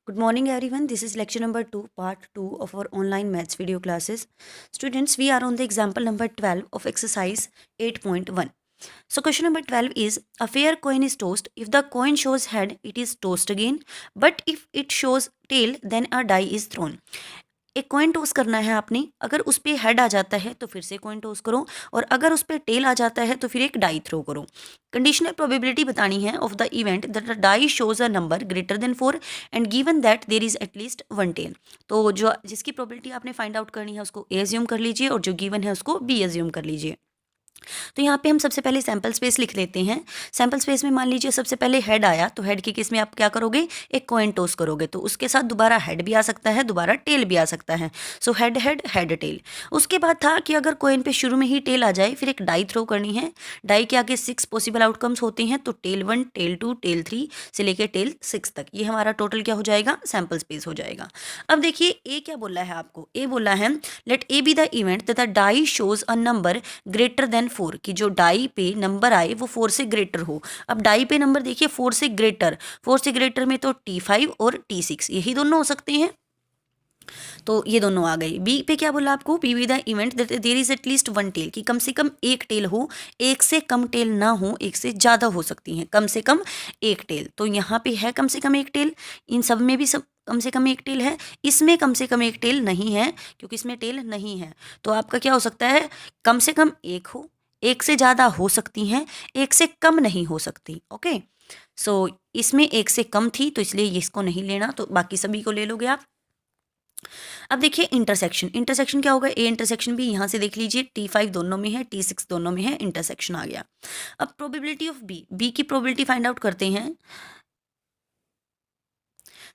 Good morning, everyone. This is lecture number 2, part 2 of our online maths video classes. Students, we are on the example number 12 of exercise 8.1. So, question number 12 is a fair coin is tossed. If the coin shows head, it is tossed again. But if it shows tail, then a die is thrown. एक coin toss करना है आपने, अगर उस पर head आ जाता है तो फिर से कॉइन टॉस करो, और अगर उस पर टेल आ जाता है तो फिर एक डाई थ्रो करो. कंडीशनल प्रोबेबिलिटी बतानी है of the event that the die shows a number greater than 4 and given that there is at least one tail. तो जो जिसकी प्रोबेबिलिटी आपने फाइंड आउट करनी है उसको ए एज्यूम कर लीजिए और जो गिवन है उसको बी एज्यूम कर लीजिए. तो यहाँ पे हम सबसे पहले सैम्पल स्पेस लिख लेते हैं. सैम्पल स्पेस में मान लीजिए सबसे पहले हेड आया, तो हेड के केस में आप क्या करोगे, एक कॉइन टॉस करोगे, तो उसके साथ दोबारा हेड भी आ सकता है, दोबारा टेल भी आ सकता है. So head head head tail. उसके बाद था कि अगर कॉइन पे शुरू में ही टेल आ जाए फिर एक डाई थ्रो करनी है. डाई के आगे 6 पॉसिबल आउटकम्स होते हैं, तो टेल 1, टेल 2, टेल 3 से लेके टेल 6 तक. ये हमारा टोटल क्या हो जाएगा, सैम्पल स्पेस हो जाएगा. अब देखिए ए क्या बोला है आपको, ए बोला है let A B the event that the die shows a number greater than 4, कि जो डाई पे नंबर आए वो 4 से ग्रेटर हो. अब डाई पे नंबर देखिए 4 से ग्रेटर में तो T5 और T6 यही दोनों हो सकते हैं, तो ये दोनों आ गए. बी पे क्या बोला आपको, B with the event that there is at least one tail, कि कम से कम एक टेल हो, एक से कम टेल ना हो, एक से ज़्यादा हो सकती हैं, कम से कम एक टेल. तो यहाँ पे है कम से कम एक टेल, इन सब में भी सब कम से कम एक टेल है, इसमें कम से कम एक टेल नहीं है क्योंकि इसमें टेल नहीं है. तो आपका क्या हो सकता है, कम से कम एक हो, एक से ज़्यादा हो सकती हैं, एक से कम नहीं हो सकती. ओके, सो इसमें एक से कम थी तो इसलिए इसको नहीं लेना, तो बाकी सभी को ले लोगे आप. अब देखिए इंटरसेक्शन, इंटरसेक्शन क्या होगा, ए इंटरसेक्शन भी यहाँ से देख लीजिए, T5 दोनों में है, T6 दोनों में है, इंटरसेक्शन आ गया. अब प्रोबेबिलिटी ऑफ बी, बी की प्रोबेबिलिटी फाइंड आउट करते हैं.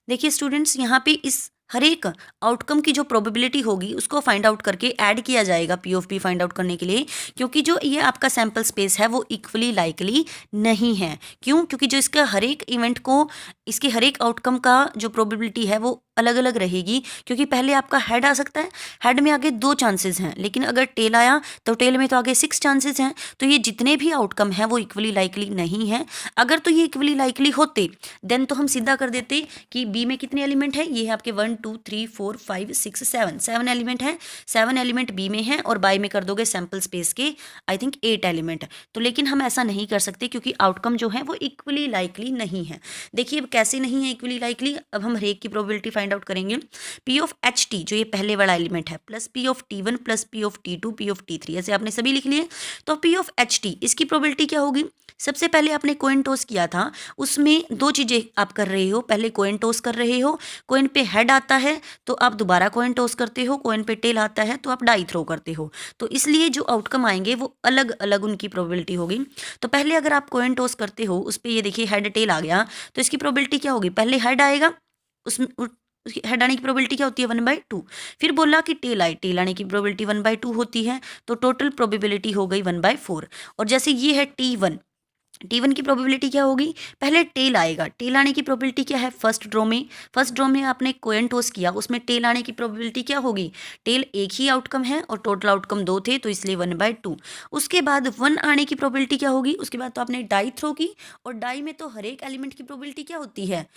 देखिए स्टूडेंट्स, यहाँ पे इस हर एक आउटकम की जो प्रोबेबिलिटी होगी उसको फाइंड आउट करके ऐड किया जाएगा P of B find out करने के लिए, क्योंकि जो ये आपका सैम्पल स्पेस है वो इक्वली लाइकली नहीं है. क्यों, क्योंकि जो इसका हर एक इवेंट को, इसके हर एक आउटकम का जो प्रोबेबिलिटी है वो अलग अलग रहेगी. क्योंकि पहले आपका हेड आ सकता है, हेड में आगे 2 चांसेस हैं, लेकिन अगर टेल आया तो टेल में तो आगे 6 चांसेस हैं. तो ये जितने भी आउटकम हैं वो इक्वली लाइकली नहीं है. अगर तो ये इक्वली लाइकली होते देन तो हम सीधा कर देते कि बी में कितने एलिमेंट हैं, ये है आपके 1 2 3 4 5 6 7 एलिमेंट हैं, 7 एलिमेंट बी में हैं, और बाई में कर दोगे सैम्पल स्पेस के आई थिंक 8 एलिमेंट. तो लेकिन हम ऐसा नहीं कर सकते क्योंकि आउटकम जो है वो इक्वली लाइकली नहीं है. देखिए अब कैसे नहीं है इक्वली लाइकली, अब हम हरेक की प्रोबेबिलिटी फाइंड आउट करेंगे. पी ऑफ एच टी जो ये पहले वाला एलिमेंट है, plus P of T1 plus P of T2 P of T3, ऐसे आपने सभी लिख लिए. तो पी ऑफ एच टी इसकी प्रोबेबिलिटी क्या होगी, सबसे पहले आपने कोइन टॉस किया था, उसमें 2 चीज़ें आप कर रहे हो. पहले कोइन टॉस कर रहे हो, कोइन पे हेड आता है तो आप दोबारा कोइन टॉस करते हो, कोइन पे टेल आता है तो आप डाई थ्रो करते हो. तो इसलिए जो आउटकम आएंगे वो अलग अलग उनकी प्रोबेबिलिटी होगी. तो पहले अगर आप कोइन टॉस करते हो उस पर ये देखिए हेड टेल आ गया, तो इसकी प्रोबेबिलिटी क्या होगी, पहले हेड आएगा, उसमें उसकी हेड आने की प्रोबेबिलिटी क्या होती है 1/2. फिर बोला कि टेल आए, टेल आने की प्रोबेबिलिटी 1/2 होती है, तो टोटल प्रोबेबिलिटी हो गई 1/4. और जैसे ये है T1 की प्रोबेबिलिटी क्या होगी, पहले टेल आएगा, टेल आने की प्रोबेबिलिटी क्या है, फर्स्ट ड्रॉ में आपने कोइन टॉस किया, उसमें टेल आने की प्रोबेबिलिटी क्या होगी, टेल एक ही आउटकम है और टोटल आउटकम 2 थे तो इसलिए 1/2. उसके बाद 1 आने की प्रोबेबिलिटी क्या होगी, उसके बाद तो आपने डाई थ्रो की, और डाई में तो हर एक एलिमेंट की प्रोबेबिलिटी क्या होती है,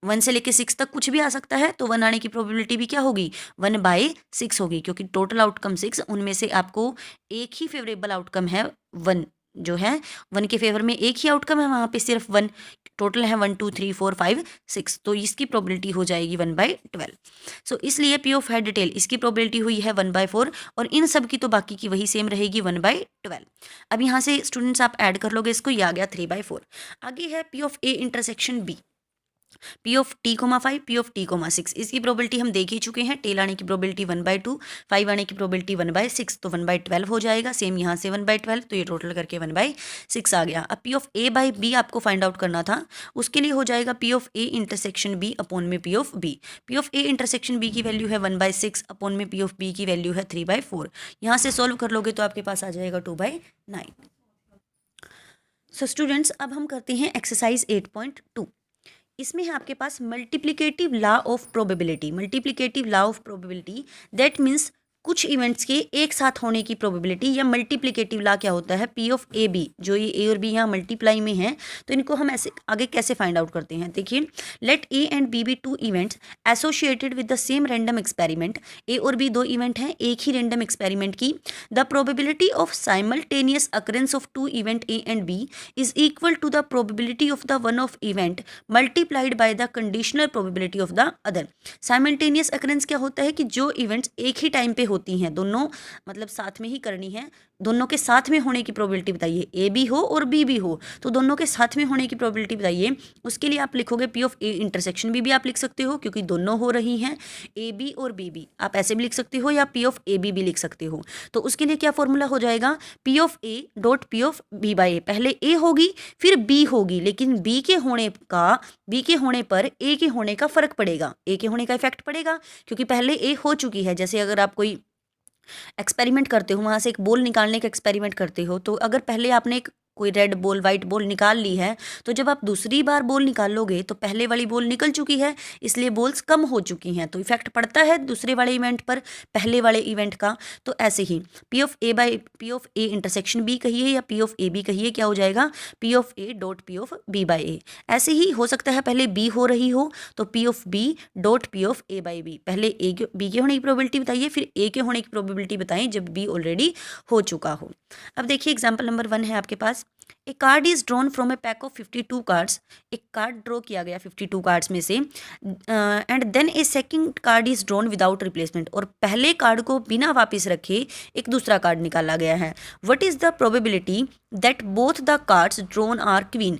1 से लेके 6 तक कुछ भी आ सकता है, तो 1 आने की प्रोबेबिलिटी भी क्या होगी, 1/6 होगी, क्योंकि टोटल आउटकम 6, उनमें से आपको एक ही फेवरेबल आउटकम है 1, जो है 1 के फेवर में एक ही आउटकम है, वहाँ पे सिर्फ 1, टोटल है 1 2 3 4 5 6, तो इसकी प्रोबेबिलिटी हो जाएगी 1/12. सो इसलिए पी ऑफ हेड टेल इसकी प्रोबेबिलिटी हुई है 1/4, और इन सब की तो बाकी की वही सेम रहेगी 1/12. अब यहाँ से स्टूडेंट्स आप ऐड कर लोगे इसको, ये आ गया 3/4. आगे है P of A intersection B, P of T,5 P of T,6, इसकी प्रोबेबिलिटी हम देख ही चुके हैं. टेल आने की प्रोबेबिलिटी 1/2, 5 आने की प्रोबेबिलिटी 1/6, तो 1/12 हो जाएगा. सेम यहाँ से 1/12, तो ये टोटल करके 1/6 आ गया. अब P of A by B आपको फाइंड आउट करना था, उसके लिए हो जाएगा P of A intersection B upon में P of B. P of A intersection B की वैल्यू है 1/6 अपॉन में पी ऑफ बी की वैल्यू है 3/4. यहाँ से सॉल्व कर लोगे तो आपके पास आ जाएगा 2/9. सो स्टूडेंट्स, अब हम करते हैं एक्सरसाइज 8.2. इसमें है आपके पास multiplicative law of probability. That means कुछ इवेंट्स के एक साथ होने की प्रोबेबिलिटी या मल्टीप्लिकेटिव लॉ क्या होता है, पी ऑफ ए बी, जो ये ए और बी यहाँ मल्टीप्लाई में है, तो इनको हम ऐसे आगे कैसे फाइंड आउट करते हैं। देखिए, let A and B be two events associated with the same random experiment. A और बी दो इवेंट हैं एक ही रैंडम एक्सपेरिमेंट की। The probability of simultaneous occurrence of two event A and B is equal to the probability of the one of event multiplied by the conditional probability of the other. Simultaneous occurrence क्या होता है कि जो events एक ही time पे होती हैं, दोनों मतलब साथ में ही करनी है, दोनों के साथ में होने की प्रोबेबिलिटी बताइए, ए भी हो और बी भी हो, तो दोनों के साथ में होने की प्रोबेबिलिटी बताइए। उसके लिए आप लिखोगे P of A intersection B भी आप लिख सकते हो क्योंकि दोनों हो रही हैं, ए बी और बी बी आप ऐसे भी लिख सकते हो या पी ऑफ ए बी भी लिख सकते हो। तो उसके लिए क्या फॉर्मूला हो जाएगा, P of A dot P of B by A. पहले ए होगी फिर बी होगी, लेकिन बी के होने पर ए के होने का फर्क पड़ेगा, ए के होने का इफेक्ट पड़ेगा क्योंकि पहले ए हो चुकी है। जैसे अगर आप कोई एक्सपेरिमेंट करते हो, वहाँ से एक बॉल निकालने का एक्सपेरिमेंट करते हो, तो अगर पहले आपने एक कोई रेड बॉल वाइट बॉल निकाल ली है, तो जब आप दूसरी बार बॉल निकालोगे तो पहले वाली बॉल निकल चुकी है, इसलिए बॉल्स कम हो चुकी हैं, तो इफेक्ट पड़ता है दूसरे वाले इवेंट पर पहले वाले इवेंट का। तो ऐसे ही P of A by P of A intersection B कहिए या पी ऑफ ए बी कहिए, क्या हो जाएगा, P of A dot P of B by A. ऐसे ही हो सकता है पहले बी हो रही हो तो P of B dot P of A by B. पहले बी के होने की प्रोबेबिलिटी बताइए फिर ए के होने की प्रोबेबिलिटी बताएं जब बी ऑलरेडी हो चुका हो। अब देखिए एग्जाम्पल नंबर 1 है आपके पास, a card is drawn from a pack of 52 cards. एक कार्ड ड्रॉ किया गया 52 कार्ड्स में से, and then a second card is drawn without replacement. और पहले कार्ड को बिना वापस रखे एक दूसरा कार्ड निकाला गया है। What is the probability that both the cards drawn are queen.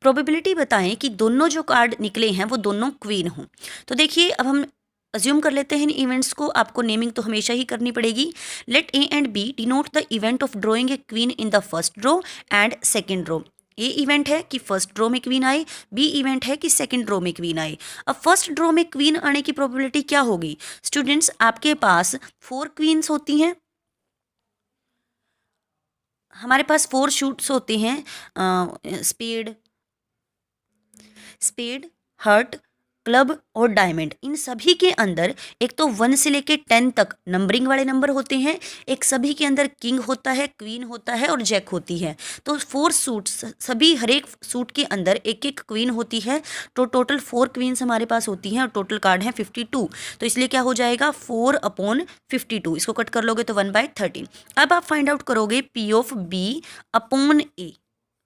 Probability बताएं कि दोनों जो कार्ड निकले हैं वो दोनों क्वीन हों। तो देखिए अब हम अज्यूम कर लेते हैं इन इवेंट्स को, आपको नेमिंग तो हमेशा ही करनी पड़ेगी। Let A and B denote the event of drawing a queen in the first draw and second draw. A event है कि फर्स्ट ड्रॉ में क्वीन आए, बी इवेंट है कि सेकंड ड्रॉ में क्वीन आए। अब फर्स्ट ड्रॉ में क्वीन आने की प्रोबेबिलिटी क्या होगी स्टूडेंट्स, आपके पास 4 क्वींस होती हैं, हमारे पास 4 शूट्स होते हैं, स्पेड, हार्ट, क्लब और डायमंड। इन सभी के अंदर एक तो 1 से लेके 10 तक नंबरिंग वाले नंबर होते हैं, एक सभी के अंदर किंग होता है, क्वीन होता है और जैक होती है। तो 4 सूट्स, सभी हर एक सूट के अंदर एक एक क्वीन होती है, तो टोटल 4 क्वींस हमारे पास होती हैं और टोटल कार्ड है 52। तो इसलिए क्या हो जाएगा 4/52, इसको कट कर लोगे तो 1/13। अब आप फाइंड आउट करोगे P of B upon A.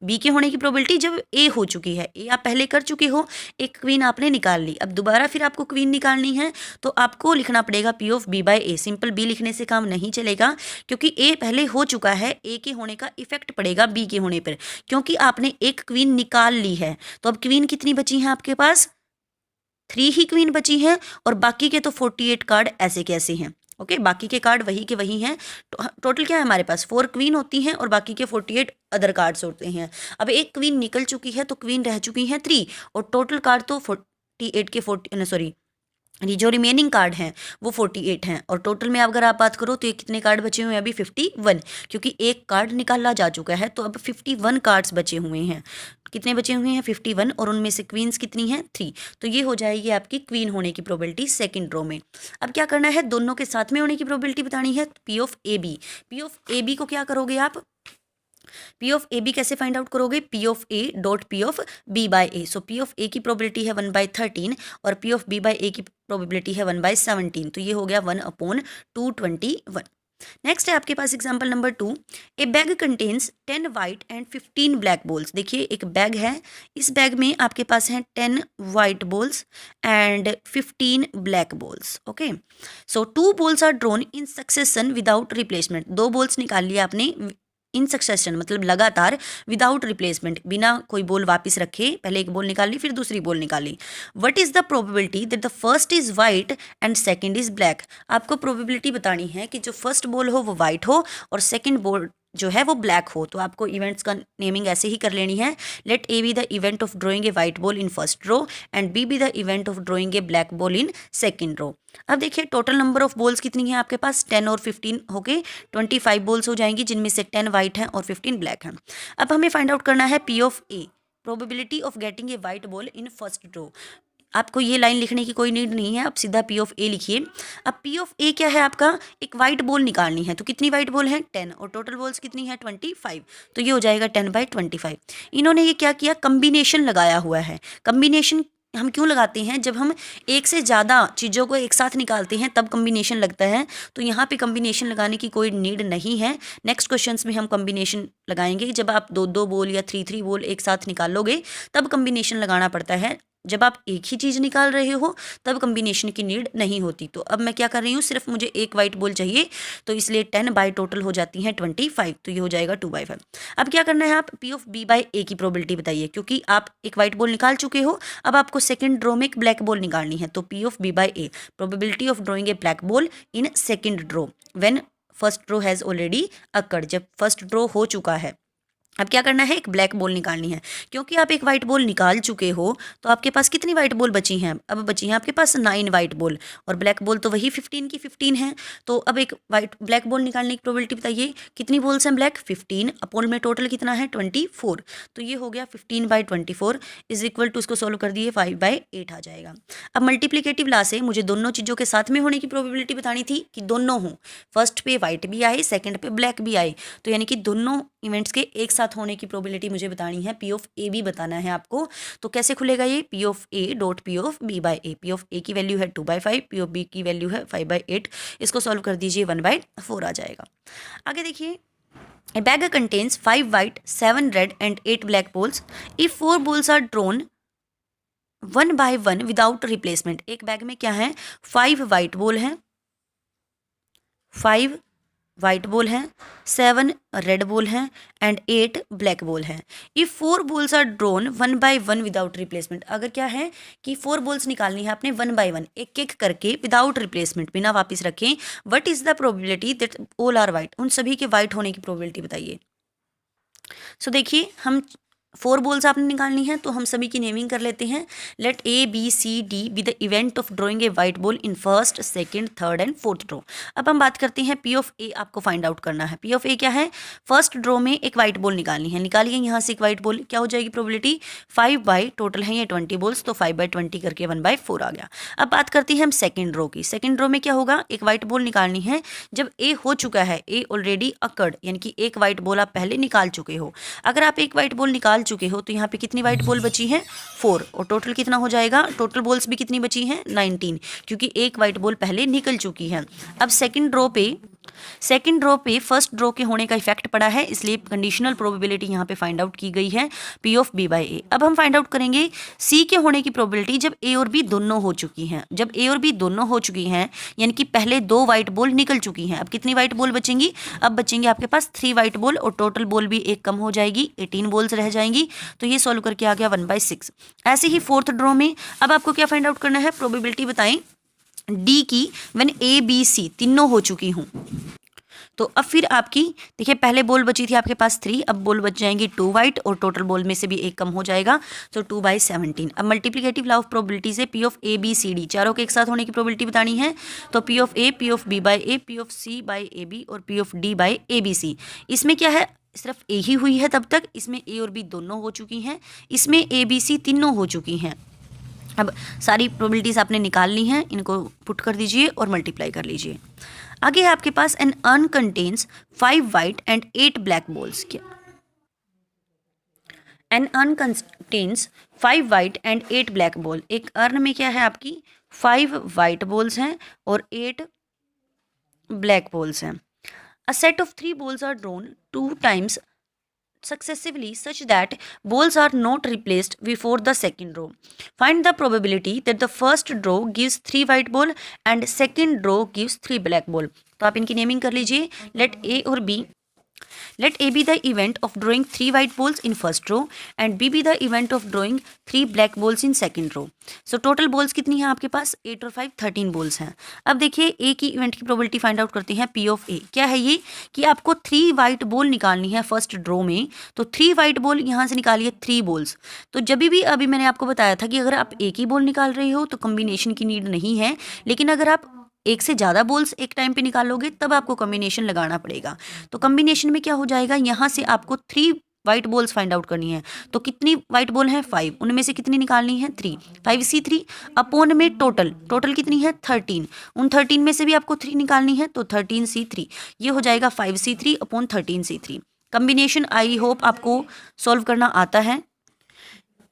B के होने की प्रोबेबिलिटी जब ए हो चुकी है, ए आप पहले कर चुके हो, एक क्वीन आपने निकाल ली, अब दोबारा फिर आपको क्वीन निकालनी है तो आपको लिखना पड़ेगा P of B by A. Simple B लिखने से काम नहीं चलेगा क्योंकि ए पहले हो चुका है, ए के होने का इफेक्ट पड़ेगा बी के होने पर क्योंकि आपने एक क्वीन निकाल ली है। तो अब क्वीन कितनी बची हैं आपके पास, 3 ही क्वीन बची हैं और बाकी के तो 48 कार्ड ऐसे कैसे हैं। ओके, बाकी के कार्ड वही के वही हैं। टोटल क्या है हमारे पास 4 क्वीन होती हैं और बाकी के 48 अदर कार्ड्स होते हैं। अब एक क्वीन निकल चुकी है तो क्वीन रह चुकी हैं 3 और टोटल कार्ड तो 48 के 40 सॉरी ये जो रिमेनिंग कार्ड हैं वो 48 हैं और टोटल में अगर आप बात करो तो ये कितने कार्ड बचे हुए हैं अभी 51, क्योंकि एक कार्ड निकाला जा चुका है तो अब 51 कार्ड्स बचे हुए हैं। कितने बचे हुए हैं 51 और उनमें से क्वींस कितनी हैं 3। तो ये हो जाएगी आपकी क्वीन होने की प्रोबेबिलिटी सेकंड रो में। अब क्या करना है, दोनों के साथ में होने की प्रोबेबिलिटी बतानी है। P of A B, P of A B को क्या करोगे आप, पी ऑफ ए बी कैसे फाइंड आउट करोगे, P of A dot P of B by A. So P of A की प्रोबेबिलिटी है 1/13 और P of B by A की प्रोबेबिलिटी है 1/17। तो ये हो गया 1/221। नेक्स्ट है आपके पास example number 2, a bag contains 10 white and 15 black balls. देखिए एक बैग है, इस बैग में आपके पास हैं 10 white balls and 15 black balls. Okay, so 2 balls are drawn in succession without replacement. 2 balls निकाल लिया आपने इन सक्सेशन मतलब लगातार, विदाउट रिप्लेसमेंट बिना कोई बॉल वापस रखे, पहले एक बॉल निकाली फिर दूसरी बॉल निकाली। What is the probability that the first is white and second is black. आपको प्रोबेबिलिटी बतानी है कि जो फर्स्ट बॉल हो वो वाइट हो और सेकंड बॉल जो है वो ब्लैक हो। तो आपको इवेंट्स का नेमिंग ऐसे ही कर लेनी है। Let A B the event of drawing a white ball in first draw and B be the event of drawing a black ball in second draw. अब देखिए टोटल नंबर ऑफ बॉल्स कितनी है आपके पास, 10 और 15 होके 25 बॉल्स हो जाएंगी, जिनमें से 10 वाइट हैं और 15 ब्लैक हैं। अब हमें फाइंड आउट करना है P of A, probability of getting a white ball in first draw. आपको ये लाइन लिखने की कोई नीड नहीं है, आप सीधा पी ऑफ ए लिखिए। अब पी ऑफ ए क्या है आपका, एक वाइट बॉल निकालनी है, तो कितनी वाइट बॉल है 10 और टोटल बॉल्स कितनी है 25, तो ये हो जाएगा 10/25। इन्होंने ये क्या किया, कम्बिनेशन लगाया हुआ है। कम्बिनेशन हम क्यों लगाते हैं, जब हम एक से ज़्यादा चीज़ों को एक साथ निकालते हैं तब कम्बिनेशन लगता है, तो यहाँ पे कम्बिनेशन लगाने की कोई नीड नहीं है। नेक्स्ट क्वेश्चंस में हम कम्बिनेशन लगाएंगे, जब आप 2-2 बॉल या 3-3 बॉल एक साथ निकालोगे तब कम्बिनेशन लगाना पड़ता है। जब आप एक ही चीज़ निकाल रहे हो तब कम्बिनेशन की नीड नहीं होती। तो अब मैं क्या कर रही हूँ, सिर्फ मुझे एक वाइट बॉल चाहिए, तो इसलिए 10 बाई टोटल हो जाती हैं 25, तो ये हो जाएगा 2/5। अब क्या करना है, आप P of B by A की प्रोबेबिलिटी बताइए, क्योंकि आप एक वाइट बॉल निकाल चुके हो, अब आपको सेकंड ड्रॉ में एक ब्लैक बॉल निकालनी है। तो P of B by A, probability of drawing a black ball in second draw when first draw has already occurred, जब फर्स्ट ड्रॉ हो चुका है। अब क्या करना है, एक ब्लैक बॉल निकालनी है, क्योंकि आप एक वाइट बॉल निकाल चुके हो तो आपके पास कितनी वाइट बॉल बची हैं, अब बची हैं आपके पास 9 वाइट बॉल, और ब्लैक बॉल तो वही 15 की 15 है। तो अब एक वाइट ब्लैक बॉल निकालने की प्रोबेबिलिटी बताइए, कितनी बॉल्स हैं ब्लैक 15, अपॉन में टोटल कितना है 24, तो ये हो गया 15/24 इज इक्वल टू, इसको सोल्व कर दिए 5/8 आ जाएगा। अब मल्टीप्लिकेटिव लॉ से मुझे दोनों चीज़ों के साथ में होने की प्रोबेबिलिटी बतानी थी कि दोनों हों, फर्स्ट पे वाइट भी आए सेकेंड पे ब्लैक भी आए, तो यानी कि दोनों इवेंट्स के एक साथ होने की प्रोबेबिलिटी मुझे बतानी है, पी ऑफ ए भी बताना है आपको। तो कैसे खुलेगा ये, P of A dot P of B by A, P of A की वैल्यू है 2/5, पी ऑफ बी की वैल्यू है 5/8, इसको सॉल्व कर दीजिए 1/4 आ जाएगा। आगे देखिए, A bag contains 5 white, 7 red and 8 black balls. If 4 balls are drawn 1 by 1 without replacement, एक बैग में क्या है, 5 वाइट बॉल हैं, 5 वाइट बॉल हैं, 7 रेड बॉल हैं एंड 8 ब्लैक बॉल हैं। If 4 balls are drawn 1 by 1 without replacement, अगर क्या है कि 4 बॉल्स निकालनी है आपने 1 by 1 एक एक करके विदाउट रिप्लेसमेंट, बिना वापस रखें, what is the probability that all are white, उन सभी के वाइट होने की प्रोबेबिलिटी बताइए। सो देखिए, हम 4 बॉल्स आपने निकालनी है, तो हम सभी की नेमिंग कर लेते हैं। Let A B C D be the event of drawing a white ball in first second third and fourth draw. अब हम बात करते हैं पी ऑफ ए, आपको फाइंड आउट करना है। पी ऑफ ए क्या है, फर्स्ट ड्रॉ में एक वाइट बॉल निकालनी है, निकालिए यहाँ से एक वाइट बॉल, क्या हो जाएगी प्रोबेबिलिटी 5 बाई टोटल है ये 20 बॉल्स, तो 5/20 करके 1/4 आ गया। अब बात करते हैं हम सेकेंड ड्रॉ की। सेकेंड ड्रॉ में क्या होगा, एक वाइट बॉल निकालनी है, जब ए हो चुका है, ए ऑलरेडी अकर्ड, यानी कि एक वाइट बॉल आप पहले निकाल चुके हो। अगर आप एक वाइट बॉल निकाल चुके हो तो यहाँ पे कितनी वाइट बॉल बची हैं 4, और टोटल कितना हो जाएगा, टोटल बॉल्स भी कितनी बची हैं 19, क्योंकि एक वाइट बॉल पहले निकल चुकी है। अब सेकंड ड्रॉ पे फर्स्ट ड्रॉ के होने का इफेक्ट पड़ा है, इसलिए कंडीशनल प्रोबेबिलिटी यहाँ पे फाइंड आउट की गई है, पी ऑफ बी बाई ए। अब हम फाइंड आउट करेंगे सी के होने की प्रोबेबिलिटी जब ए और बी दोनों हो चुकी हैं। जब ए और बी दोनों हो चुकी हैं यानी कि पहले 2 वाइट बॉल निकल चुकी हैं, अब कितनी वाइट बॉल बचेंगी, अब बचेंगे आपके पास 3 वाइट बॉल, और टोटल बॉल भी एक कम हो जाएगी, 18 बॉल्स रह जाएंगी, तो ये सॉल्व करके आ गया 1/6। ऐसे ही फोर्थ ड्रॉ में अब आपको क्या फाइंड आउट करना है, प्रोबेबिलिटी बताएं डी की, व्हेन ए बी सी तीनों हो चुकी हूँ। तो अब फिर आपकी देखिए, पहले बॉल बची थी आपके पास 3, अब बॉल बच जाएंगी 2 वाइट, और टोटल बॉल में से भी एक कम हो जाएगा, तो 2/17। अब मल्टीप्लिकेटिव लॉ ऑफ प्रोबेबिलिटी से P of A B C D चारों के एक साथ होने की प्रोबेबिलिटी बतानी है, तो P of A, P of B by A, P of C by A B और P of D by A B C. इसमें क्या है, सिर्फ ए ही हुई है तब तक, इसमें ए और बी दोनों हो चुकी हैं, इसमें ए बी सी तीनों हो चुकी हैं। अब सारी प्रोबेबिलिटीज़ आपने निकाल ली हैं, इनको पुट कर दीजिए और मल्टीप्लाई कर लीजिए। आगे है आपके पास an urn contains 5 white and 8 black balls. क्या an urn contains 5 white and 8 black ball, एक अर्न में क्या है आपकी 5 वाइट बॉल्स हैं और 8 ब्लैक बॉल्स हैं। A set of 3 balls are drawn 2 times successively such that balls are not replaced before the second row. Find the probability that the first draw gives 3 white ball and second draw gives 3 black ball. तो आप इनकी naming कर लीजिए। Let A be the event of drawing 3 white balls in first row and B be the event of drawing 3 black balls in second row. So total balls कितनी है आपके पास 8 और 5 13 balls हैं। अब देखिए A की इवेंट की प्रोबेबिलिटी फाइंड आउट करते हैं। P of A क्या है ये कि आपको 3 वाइट बॉल निकालनी है फर्स्ट ड्रॉ में, तो 3 वाइट बॉल यहाँ से निकालिए 3 बॉल्स। तो जब भी अभी मैंने आपको बताया था कि अगर आप एक ही बॉल निकाल रहे हो तो कम्बिनेशन की नीड नहीं है, लेकिन अगर आप एक से ज़्यादा बॉल्स एक टाइम पे निकालोगे तब आपको कॉम्बिनेशन लगाना पड़ेगा। तो कॉम्बिनेशन में क्या हो जाएगा, यहाँ से आपको 3 वाइट बॉल्स फाइंड आउट करनी है। तो कितनी वाइट बॉल है 5, उनमें से कितनी निकालनी है 3, 5c3 अपॉन में टोटल कितनी है 13, उन 13 में से भी आपको 3 निकालनी है तो 13c3, ये हो जाएगा 5c3 upon 13c3। Combination I hope आपको सॉल्व करना आता है।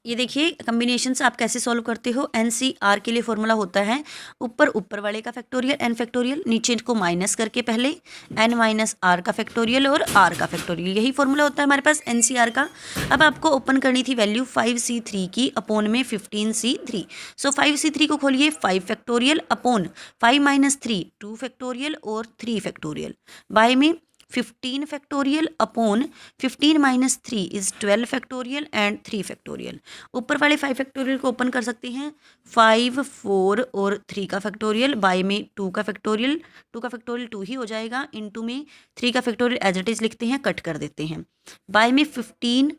ये देखिए कम्बिनेशन आप कैसे सॉल्व करते हो। NCR के लिए फॉर्मूला होता है ऊपर वाले का फैक्टोरियल n फैक्टोरियल, नीचे को माइनस करके पहले n माइनस r का फैक्टोरियल और r का फैक्टोरियल, यही फॉर्मूला होता है हमारे पास NCR का। अब आपको ओपन करनी थी वैल्यू 5c3 की अपॉन में 15c3। सो 5c3 को खोलिए 5 फैक्टोरियल अपॉन 5 माइनस 3 2 फैक्टोरियल और 3 फैक्टोरियल बाय में 15 factorial upon 15 minus 3 is 12 factorial and 3 factorial. ऊपर वाले 5 फैक्टोरियल को ओपन कर सकते हैं 5 4 और 3 का फैक्टोरियल बाय में 2 का फैक्टोरियल 2 ही हो जाएगा, इनटू में 3 का फैक्टोरियल एज इट इज लिखते हैं, कट कर देते हैं, बाय में 15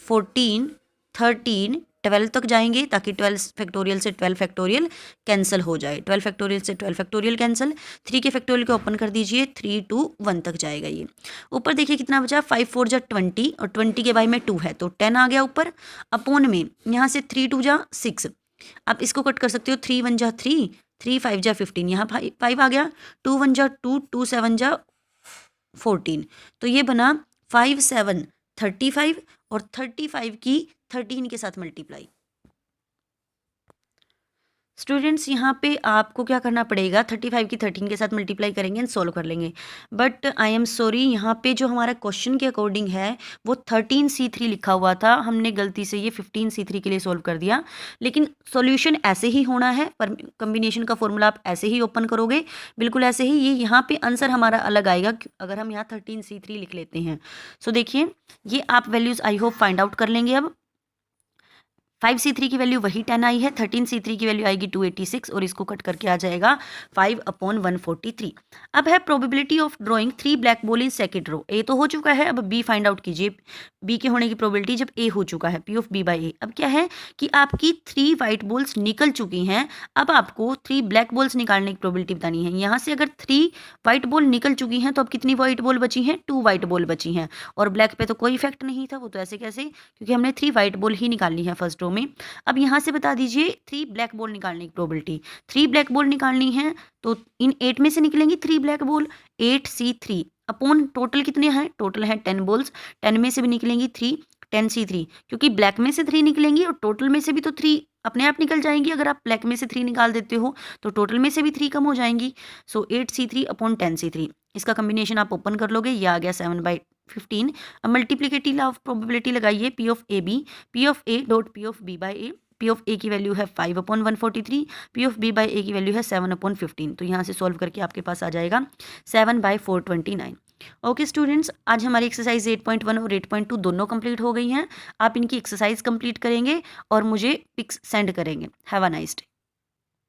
14 13 12 तक जाएंगे ताकि 12 फैक्टोरियल से 12 फैक्टोरियल कैंसिल हो जाए, 12 फैक्टोरियल से 12 फैक्टोरियल कैंसिल, 3 के फैक्टोरियल को ओपन कर दीजिए 3 2 1 तक जाएगा ये। ऊपर देखिए कितना बचा 5 4 जा 20 और 20 के बाय में 2 है तो 10 आ गया ऊपर, अपॉन में यहाँ से 3 2 जा 6, आप इसको कट कर सकते हो 3 1 जा 3 3 5 जा 15, यहाँ 5 आ गया, 2 1 जा 2 2 7 जा 14, तो ये बना 5 7 35 और 35 की 13 के साथ मल्टीप्लाई। स्टूडेंट्स यहाँ पे आपको क्या करना पड़ेगा 35 की 13 के साथ मल्टीप्लाई करेंगे एंड सोल्व कर लेंगे, बट आई एम सॉरी यहाँ पे जो हमारा क्वेश्चन के अकॉर्डिंग है वो 13c3 लिखा हुआ था, हमने गलती से ये 15c3 के लिए सोल्व कर दिया, लेकिन सॉल्यूशन ऐसे ही होना है, पर कम्बिनेशन का फॉर्मूला आप ऐसे ही ओपन करोगे बिल्कुल ऐसे ही, ये यहाँ पे आंसर हमारा अलग आएगा अगर हम यहाँ 13c3 लिख लेते हैं। सो देखिए ये आप values I hope find out कर लेंगे। अब 5c3 की वैल्यू वही 10 आई है, 13c3 की वैल्यू आएगी 286 और इसको कट करके आ जाएगा 5 अपॉन 143। अब है probability of drawing 3 black ball in second row, A तो हो चुका है, अब बी फाइंड आउट कीजिए, बी के होने की प्रोबेबिलिटी जब ए हो चुका है, P ऑफ B बाई ए। अब क्या है कि आपकी 3 वाइट बॉल्स निकल चुकी हैं, अब आपको 3 ब्लैक बॉल्स निकालने की प्रोबेबिलिटी बतानी है। यहाँ से अगर 3 वाइट बॉल निकल चुकी हैं तो अब कितनी वाइट बॉल बची हैं 2 वाइट बॉल बची हैं, और ब्लैक पे तो कोई इफेक्ट नहीं था, वो तो ऐसे कैसे, क्योंकि हमने 3 वाइट बॉल ही निकालनी है फर्स्ट रो में। अब यहाँ से बता दीजिए 3 ब्लैक बॉल निकालने की प्रोबेबिलिटी, 3 ब्लैक बॉल निकालनी है तो इन 8 में से निकलेंगी 3 black ball, 8c3 upon total कितने हैं, टोटल है 10 बॉल्स, 10 में से भी निकलेंगी 3 10c3, क्योंकि ब्लैक में से 3 निकलेंगी और टोटल में से भी तो 3 अपने आप निकल जाएंगी, अगर आप ब्लैक में से 3 निकाल देते हो तो टोटल में से भी 3 कम हो जाएंगी। सो 8c3 अपॉन 10c3, इसका कम्बिनेशन आप ओपन कर लोगे, ये आ गया 7/15। अब मल्टीप्लिकेटिव लॉ ऑफ प्रोबेबिलिटी लगाइए, P of A B, P of A dot P of B by A, P of A की वैल्यू है 5 upon 143, P of B by A की वैल्यू है 7 अपॉन 15, तो यहाँ से सॉल्व करके आपके पास आ जाएगा 7/429। ओके स्टूडेंट्स, आज हमारी एक्सरसाइज 8.1 और 8.2 दोनों कंप्लीट हो गई हैं। आप इनकी एक्सरसाइज कंप्लीट करेंगे और मुझे पिक्स सेंड करेंगे। Have a nice day.